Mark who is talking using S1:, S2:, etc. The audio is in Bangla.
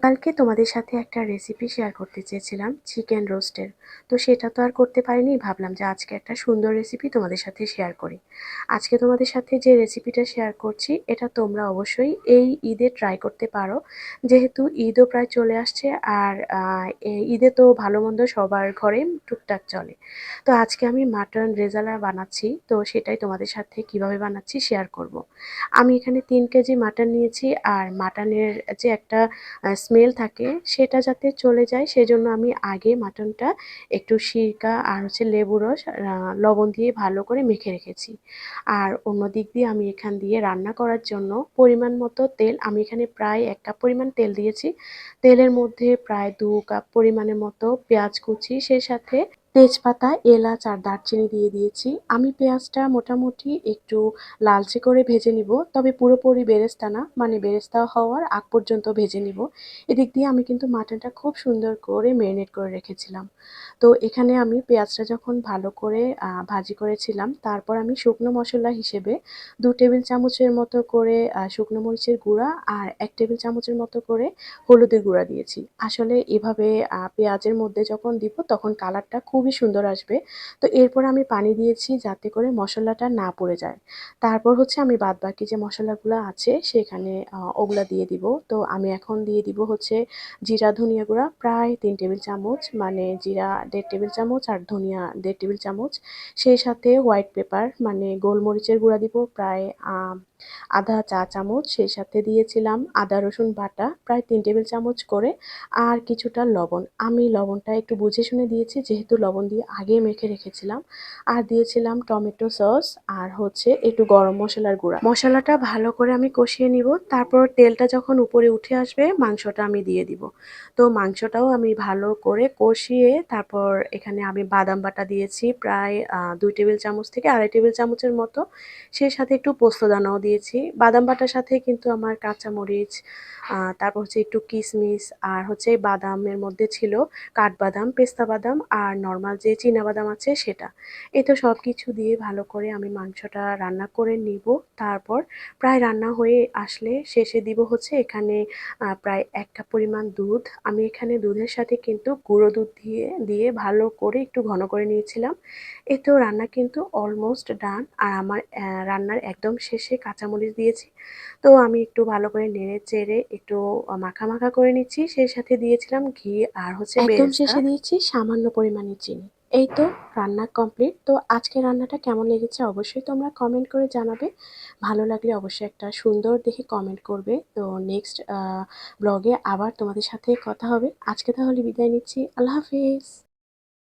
S1: কালকে তোমাদের সাথে একটা রেসিপি শেয়ার করতে চেয়েছিলাম চিকেন রোস্টের। তো সেটা তো আর করতে পারিনি, ভাবলাম যে আজকে একটা সুন্দর রেসিপি তোমাদের সাথে শেয়ার করি। আজকে তোমাদের সাথে যে রেসিপিটা শেয়ার করছি এটা তোমরা অবশ্যই এই ঈদে ট্রাই করতে পারো, যেহেতু ঈদও প্রায় চলে আসছে। আর এই ঈদে তো ভালো মন্দ সবার ঘরে টুকটাক চলে। তো আজকে আমি মাটন রেজালা বানাচ্ছি, তো সেটাই তোমাদের সাথে কিভাবে বানাচ্ছি শেয়ার করব। আমি এখানে 3 কেজি মাটন নিয়েছি, আর মাটনের যে একটা স্মেল থাকে সেটা যাতে চলে যায় সেজন্য আমি আগে মাটনটা একটু সিরকা আর লেবু রস লবণ দিয়ে ভালো করে মেখে রেখেছি। আর অন্য দিক দিয়ে আমি এখান দিয়ে রান্না করার জন্য পরিমাণ মতো তেল, আমি এখানে প্রায় 1 কাপ পরিমাণ তেল দিয়েছি। তেলের মধ্যে প্রায় 2 কাপ পরিমাণের মতো পেঁয়াজ কুচি, সেই সাথে তেজপাতা, এলাচ আর দারচিনি দিয়ে দিয়েছি। আমি পেঁয়াজটা মোটামুটি একটু লালচে করে ভেজে নিব, তবে পুরোপুরি বেরেস্তা না, মানে বেরেস্তা হওয়ার আগ পর্যন্ত ভেজে নিব। এদিক দিয়ে আমি কিন্তু মাটনটা খুব সুন্দর করে ম্যারিনেট করে রেখেছিলাম। তো এখানে আমি পেঁয়াজটা যখন ভালো করে ভাজি করেছিলাম, তারপর আমি শুকনো মশলা হিসেবে 2 টেবিল চামচের মতো করে শুকনো মরিচের গুঁড়া আর 1 টেবিল চামচের মতো করে হলুদের গুঁড়া দিয়েছি। আসলে এভাবে পেঁয়াজের মধ্যে যখন দিব তখন কালারটা খুবই সুন্দর আসবে। তো এরপর আমি পানি দিয়েছি যাতে করে মশলাটা না পুড়ে যায়। তারপর হচ্ছে আমি বাদবাকি যে মশলাগুলো আছে সেখানে ওগুলা দিয়ে দিব। তো আমি এখন দিয়ে দিব হচ্ছে জিরা ধনিয়া গুঁড়া প্রায় 3 টেবিল চামচ, মানে জিরা 1.5 টেবিল চামচ আর ধনিয়া 1.5 টেবিল চামচ। সেই সাথে হোয়াইট পেপার মানে গোলমরিচের গুঁড়া দিব প্রায় আধা চা চামচ। সেই সাথে দিয়েছিলাম আদা রসুন বাটা প্রায় 3 টেবিল চামচ করে, আর কিছুটা লবণ। আমি লবণটা একটু বুঝে শুনে দিয়েছি যেহেতু লবণ দিয়ে আগে মেখে রেখেছিলাম। আর দিয়েছিলাম টমেটো সস আর হচ্ছে একটু গরম মশলার গুঁড়া। মশলাটা ভালো করে আমি কষিয়ে নিব, তারপর তেলটা যখন উপরে উঠে আসবে মাংসটা আমি দিয়ে দিব। তো মাংসটাও আমি ভালো করে কষিয়ে তারপর এখানে আমি বাদাম বাটা দিয়েছি প্রায় 2 টেবিল চামচ থেকে 2.5 টেবিল চামচের মতো। সেই সাথে একটু পোস্তদানাও দিয়েছি। বাদাম বাটার সাথে কিন্তু আমার কাঁচামরিচ, তারপর হচ্ছে একটু কিশমিশ আর হচ্ছে বাদামের মধ্যে ছিল কাঠবাদাম, পেস্তা বাদাম আর নর্মাল যে চীনাবাদাম আছে সেটা। এই তো সবকিছু দিয়ে ভালো করে আমি মাংসটা রান্না করে নিব। তারপর প্রায় রান্না হয়ে আসলে শেষে দিব হচ্ছে এখানে প্রায় 1 কাপ পরিমাণ দুধ। আমি এখানে দুধের সাথে কিন্তু গুঁড়ো দুধ দিয়ে ভালো করে একটু ঘন করে নিয়েছিলাম। এই তো রান্না কিন্তু অলমোস্ট ডান। আর আমার রান্নার একদম শেষে কাঁচামরিচ দিয়েছি। তো আমি একটু ভালো করে নেড়ে চেড়ে একটু মাখা মাখা করে নিচ্ছি। সেই সাথে দিয়েছিলাম ঘি আর হচ্ছে একদম বেরেস্তা। শেষে দিয়েছি সামান্য পরিমাণে চিনি। এই তো রান্না কমপ্লিট। তো আজকে রান্নাটা কেমন লেগেছে অবশ্যই তোমরা কমেন্ট করে জানাবে। ভালো লাগলে অবশ্যই একটা সুন্দর দেখে কমেন্ট করবে। তো নেক্সট ব্লগে আবার তোমাদের সাথে কথা হবে। আজকে তাহলে বিদায় নিচ্ছি। আল্লাহ হাফেজ।